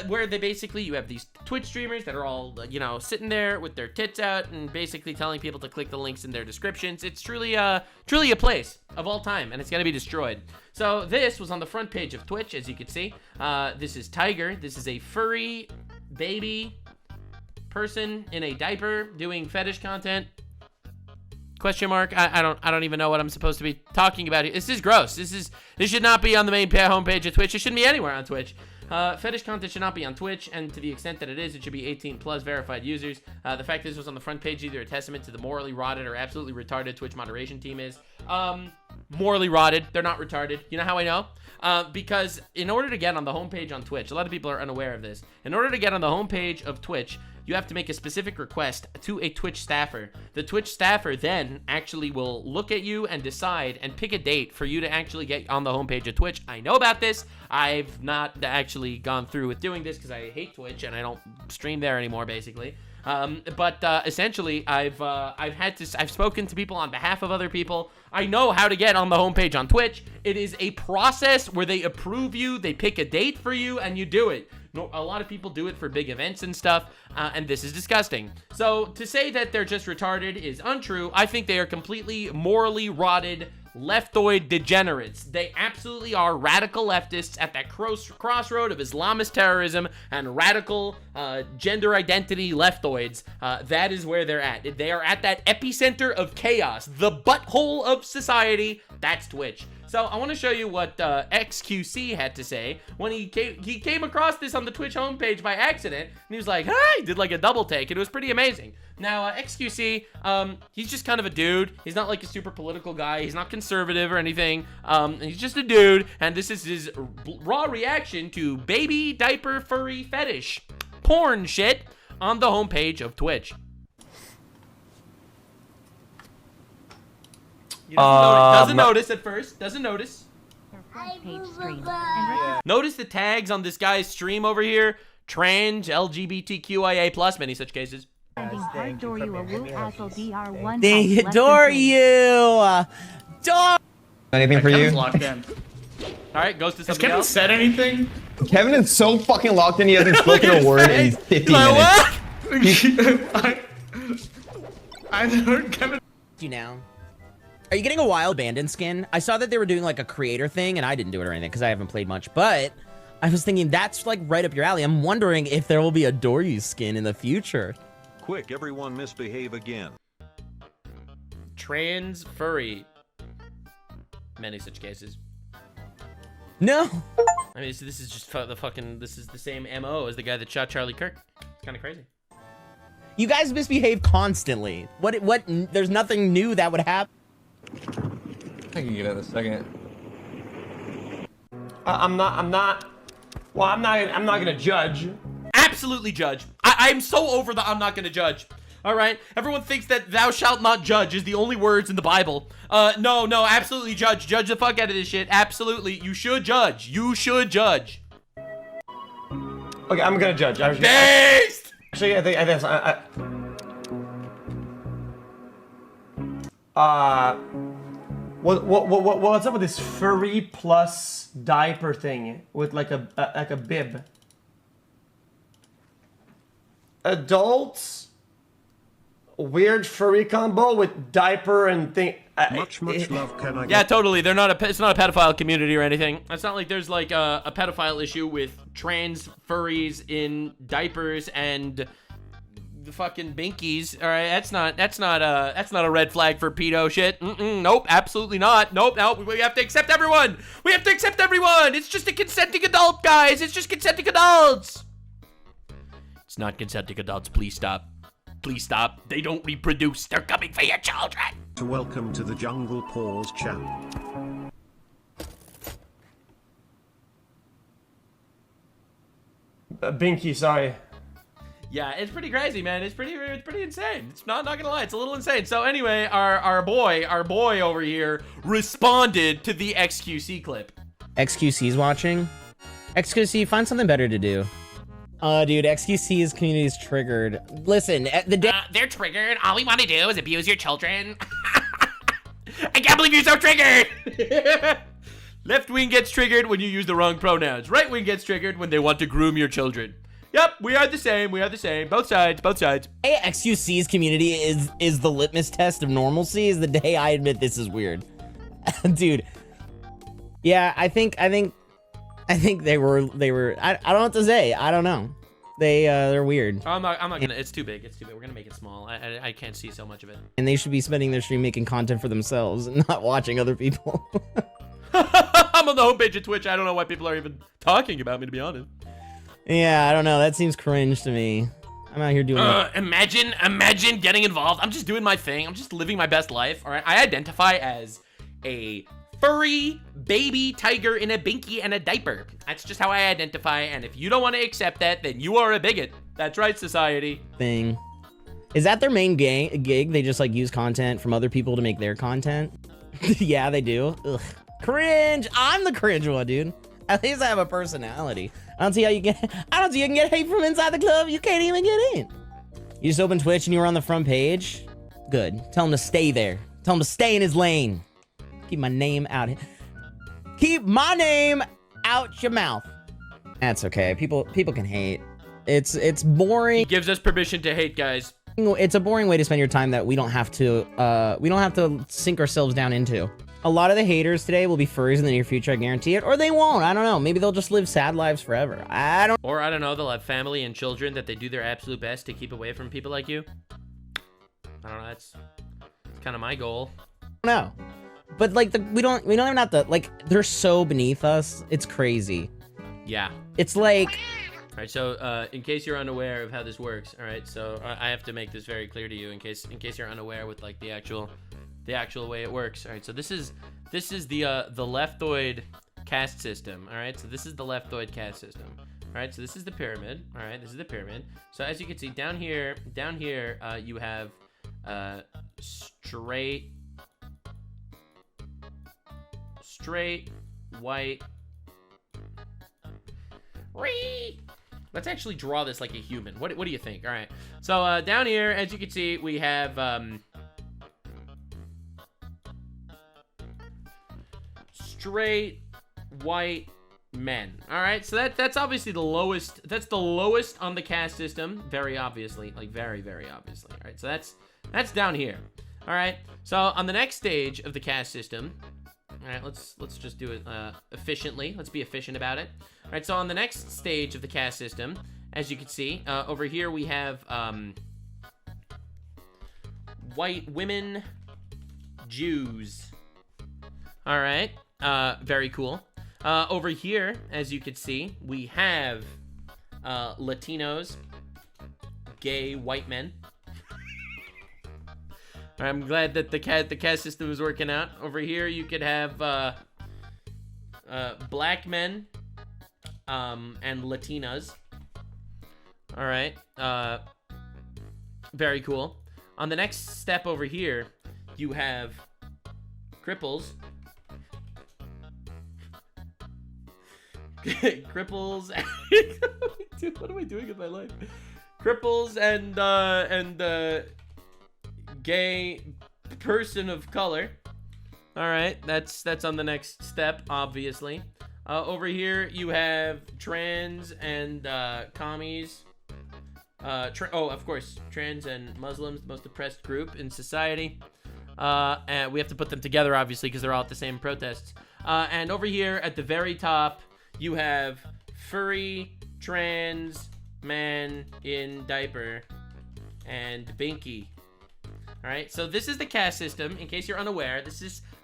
where they basically, you have these Twitch streamers that are all, sitting there with their tits out and basically telling people to click the links in their descriptions. It's truly a place of all time, and it's going to be destroyed. So this was on the front page of Twitch, as you can see. This is Tiger. This is a furry baby person in a diaper doing fetish content. Question mark. I don't even know what I'm supposed to be talking about here. This is gross. This should not be on the main homepage of Twitch. It shouldn't be anywhere on Twitch. Fetish content should not be on Twitch, and to the extent that it is, it should be 18 plus verified users. The fact that this was on the front page, either a testament to the morally rotted or absolutely retarded Twitch moderation team is. Morally rotted. They're not retarded. You know how I know? Because in order to get on the homepage on Twitch, a lot of people are unaware of this. In order to get on the homepage of Twitch, you have to make a specific request to a Twitch staffer. The Twitch staffer then actually will look at you and decide and pick a date for you to actually get on the homepage of Twitch. I know about this. I've not actually gone through with doing this because I hate Twitch and I don't stream there anymore, basically. But essentially, I've spoken to people on behalf of other people. I know how to get on the homepage on Twitch. It is a process where they approve you, they pick a date for you, and you do it. A lot of people do it for big events and stuff, and this is disgusting. So to say that they're just retarded is untrue. I think they are completely morally rotted, leftoid degenerates. They absolutely are radical leftists at that crossroad of Islamist terrorism and radical gender identity leftoids. That is where they're at. They are at that epicenter of chaos, the butthole of society. That's Twitch. So I want to show you what XQC had to say when he came across this on the Twitch homepage by accident, and he was like, "Hey!" Did like a double take. It was pretty amazing. Now XQC, he's just kind of a dude. He's not like a super political guy. He's not conservative or anything. He's just a dude, and this is his raw reaction to baby diaper furry fetish porn shit on the homepage of Twitch. Doesn't notice at first. Doesn't notice. Notice the tags on this guy's stream over here. Trans, LGBTQIA+, many such cases. Thank you. Anything for you? Locked in. All right, goes to somebody Has Kevin else. said anything? Kevin is so fucking locked in, he hasn't spoken a word in 15 minutes. I heard Kevin. You now. Are you getting a wild abandoned skin? I saw that they were doing like a creator thing, and I didn't do it or anything because I haven't played much. But I was thinking that's like right up your alley. I'm wondering if there will be a Doryu skin in the future. Quick, everyone misbehave again. Trans furry. Many such cases. No. I mean, this is just this is the same MO as the guy that shot Charlie Kirk. It's kind of crazy. You guys misbehave constantly. What? There's nothing new that would happen. I can get it in a second. I'm not gonna judge. absolutely judge. I'm so over the I'm not gonna judge. All right, everyone thinks that thou shalt not judge is the only words in the Bible. No, absolutely judge the fuck out of this shit. Absolutely, you should judge. Okay, I'm gonna judge. Based. Actually, I think what's up with this furry plus diaper thing with like a bib? Adults. Weird furry combo with diaper and thing. Much love. Can I? Yeah, totally. It's not a pedophile community or anything. It's not like there's like a pedophile issue with trans furries in diapers and the fucking binkies. All right, that's not a red flag for pedo shit. Nope, absolutely not. Nope. We have to accept everyone. It's just a consenting adult, guys. It's just consenting adults. It's not consenting adults. Please stop. They don't reproduce. They're coming for your children. Welcome to the Jungle Paws channel. Binky, sorry. Yeah, it's pretty crazy, man. It's pretty insane. It's not gonna lie, it's a little insane. So anyway, our boy over here responded to the XQC clip. XQC's watching. XQC, find something better to do. Dude, XQC's community is triggered. Listen, they're triggered. All we want to do is abuse your children. I can't believe you're so triggered. Left wing gets triggered when you use the wrong pronouns. Right wing gets triggered when they want to groom your children. Yep, we are the same. Both sides. Hey, XQC's community is the litmus test of normalcy. Is the day I admit this is weird, dude. Yeah, I think they were. I don't know what to say. I don't know. They're weird. I'm not gonna. It's too big. We're gonna make it small. I can't see so much of it. And they should be spending their stream making content for themselves and not watching other people. I'm on the homepage of Twitch. I don't know why people are even talking about me, to be honest. Yeah, I don't know. That seems cringe to me. I'm out here doing. Imagine getting involved. I'm just doing my thing. I'm just living my best life. All right. I identify as a furry baby tiger in a binky and a diaper. That's just how I identify, and if you don't want to accept that, then you are a bigot. That's right, society. Thing. Is that their main gig? They just like use content from other people to make their content? Yeah, they do. Ugh. Cringe. I'm the cringe one, dude. At least I have a personality. I don't see how you can get hate from inside the club. You can't even get in. You just open Twitch and you were on the front page? Good. Tell him to stay there. Tell him to stay in his lane. Keep my name out. Keep my name out your mouth. That's okay. People can hate. It's boring. He gives us permission to hate, guys. It's a boring way to spend your time that we don't have to sink ourselves down into. A lot of the haters today will be furries in the near future, I guarantee it, or they won't. I don't know. Maybe they'll just live sad lives forever. I don't know, they'll have family and children that they do their absolute best to keep away from people like you. I don't know. That's kind of my goal. No. But like we don't even have to, like, they're so beneath us. It's crazy. Yeah. It's like, all right, so in case you're unaware of how this works, all right, so I have to make this very clear to you in case you're unaware with like the actual way it works. All right, so this is the leftoid caste system. All right, so this is the leftoid caste system. All right, so this is the pyramid. All right, this is the pyramid. So as you can see down here, you have straight white. Let's actually draw this like a human. What do you think? All right. So down here, as you can see, we have straight white men. All right. So that's obviously the lowest. That's the lowest on the caste system. Very obviously, like very obviously. All right. So that's down here. All right. So on the next stage of the caste system. All right, let's just do it efficiently. Let's be efficient about it. All right, so on the next stage of the caste system, as you can see, over here we have white women, Jews. All right, very cool. Over here, as you can see, we have Latinos, gay white men. I'm glad that the caste system is working out. Over here, you could have black men and Latinas. All right. Very cool. On the next step over here, you have cripples. Cripples. Dude, what am I doing with my life? Cripples and gay person of color. All right, that's on the next step, obviously. Over here you have trans and commies. Oh, of course, trans and Muslims, the most oppressed group in society. And we have to put them together, obviously, because they're all at the same protests. And over here at the very top, you have furry, trans, man in diaper, and binky. All right, so this is the caste system. In case you're unaware,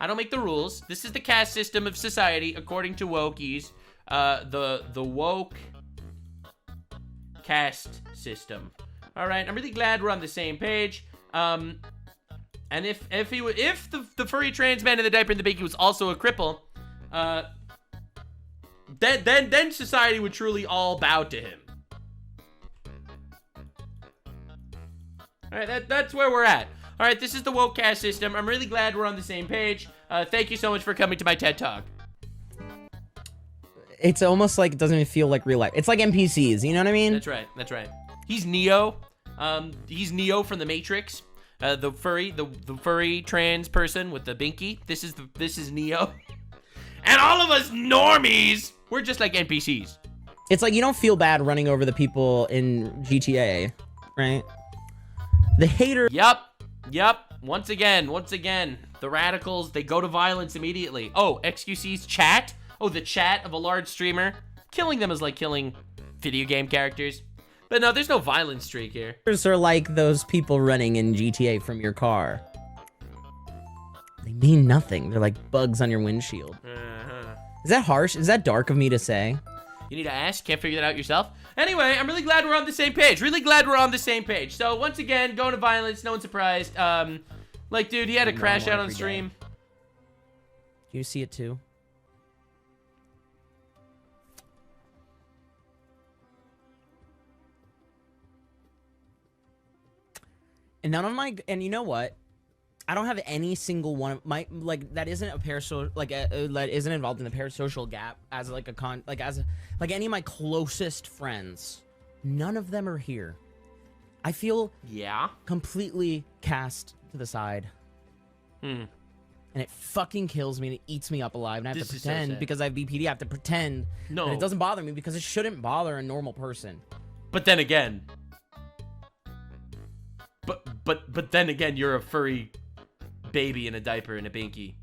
I don't make the rules. This is the caste system of society according to wokies. The woke caste system. All right, I'm really glad we're on the same page. And if the furry trans man in the diaper and the binky was also a cripple, then society would truly all bow to him. All right, that's where we're at. All right, this is the woke cast system. I'm really glad we're on the same page. Thank you so much for coming to my TED Talk. It's almost like it doesn't even feel like real life. It's like NPCs, you know what I mean? That's right, that's right. He's Neo. He's Neo from the Matrix. The furry trans person with the binky. This is Neo. And all of us normies, we're just like NPCs. It's like you don't feel bad running over the people in GTA, right? The hater. Yup. Once again, the radicals, they go to violence immediately. Oh, XQC's chat. Oh, the chat of a large streamer. Killing them is like killing video game characters. But no, there's no violence streak here. Haters are like those people running in GTA from your car. They mean nothing. They're like bugs on your windshield. Is that harsh? Is that dark of me to say? You need to ask. Can't figure that out yourself. Anyway, I'm really glad we're on the same page. So once again, going to violence. No one's surprised. Like, dude, he had a crash out on stream. Do you see it too? And none of my, and you know what? I don't have any single one of my, like, that isn't a parasocial, like, that isn't involved in the parasocial gap as like a any of my closest friends. None of them are here. I feel completely cast to the side. And it fucking kills me and it eats me up alive. And I have to pretend because I have BPD, I have to pretend that it doesn't bother me because it shouldn't bother a normal person. But then again, but then again, you're a furry baby in a diaper and a binky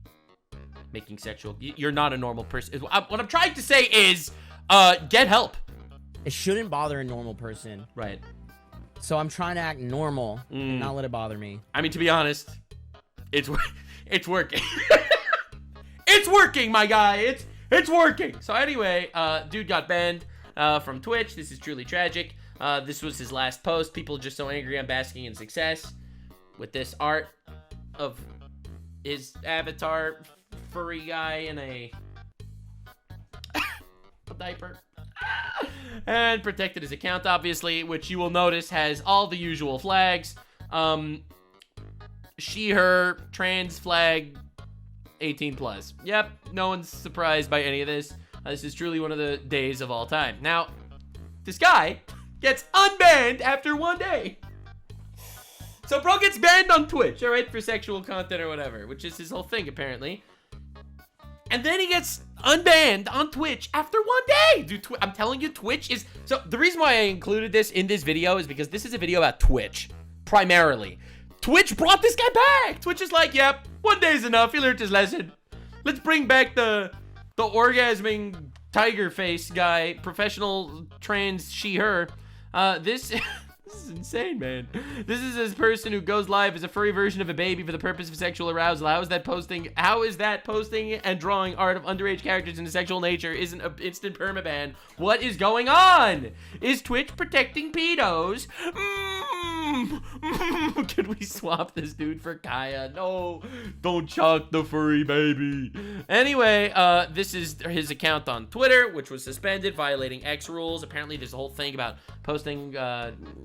making sexual. You're not a normal person. What I'm trying to say is, get help. It shouldn't bother a normal person. Right. So I'm trying to act normal and not let it bother me. I mean, to be honest, it's working. It's working, my guy. It's working. So anyway, dude got banned from Twitch. This is truly tragic. This was his last post. People just so angry I'm basking in success with this art of his avatar furry guy in a diaper. And protected his account, obviously, which you will notice has all the usual flags. She, her, trans flag, 18+. Yep, no one's surprised by any of this. This is truly one of the days of all time. Now, this guy gets unbanned after 1 day. So bro gets banned on Twitch, all right, for sexual content or whatever, which is his whole thing, apparently. And then he gets unbanned on Twitch after 1 day. Dude, I'm telling you, Twitch is... So the reason why I included this in this video is because this is a video about Twitch, primarily. Twitch brought this guy back. Twitch is like, yep, 1 day is enough. He learned his lesson. Let's bring back the orgasming tiger face guy, professional trans she, her. This This is insane, man. This is a person who goes live as a furry version of a baby for the purpose of sexual arousal. How is that posting and drawing art of underage characters in a sexual nature isn't an instant permaban? What is going on? Is Twitch protecting pedos? Could we swap this dude for Kaya? No, don't chalk the furry baby. Anyway, this is his account on Twitter, which was suspended, violating X rules. Apparently, there's a whole thing about posting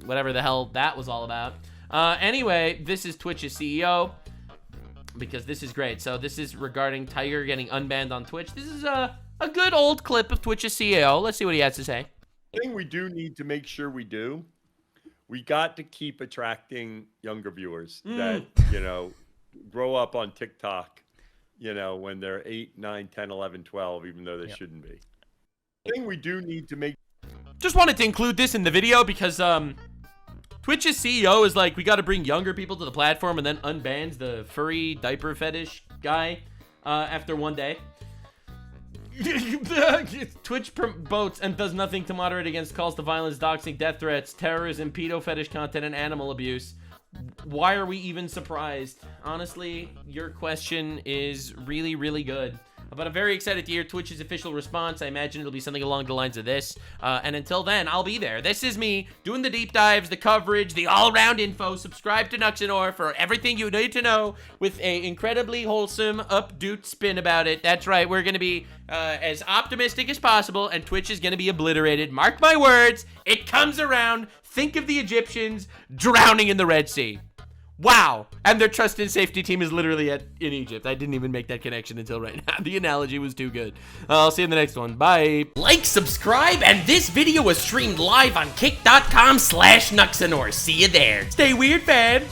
whatever the hell that was all about. Anyway, this is Twitch's CEO, because this is great. So this is regarding Tiger getting unbanned on Twitch. This is a good old clip of Twitch's CEO. Let's see what he has to say. The thing we do need to make sure we do, we got to keep attracting younger viewers that, you know, grow up on TikTok, you know, when they're 8, 9, 10, 11, 12, even though they shouldn't be. The thing we do need to make... Just wanted to include this in the video because Twitch's CEO is like, we got to bring younger people to the platform, and then unbans the furry diaper fetish guy after one day. Twitch promotes and does nothing to moderate against calls to violence, doxing, death threats, terrorism, pedo fetish content, and animal abuse. Why are we even surprised? Honestly, your question is really, really good. But I'm very excited to hear Twitch's official response. I imagine it'll be something along the lines of this. And until then, I'll be there. This is me doing the deep dives, the coverage, the all-around info. Subscribe to Nuxanor for everything you need to know with a incredibly wholesome, updoot spin about it. That's right. We're going to be as optimistic as possible, and Twitch is going to be obliterated. Mark my words. It comes around. Think of the Egyptians drowning in the Red Sea. Wow. And their trust and safety team is literally in Egypt. I didn't even make that connection until right now. The analogy was too good. I'll see you in the next one. Bye. Like, subscribe, and this video was streamed live on kick.com/Nuxanor. See you there. Stay weird, fam.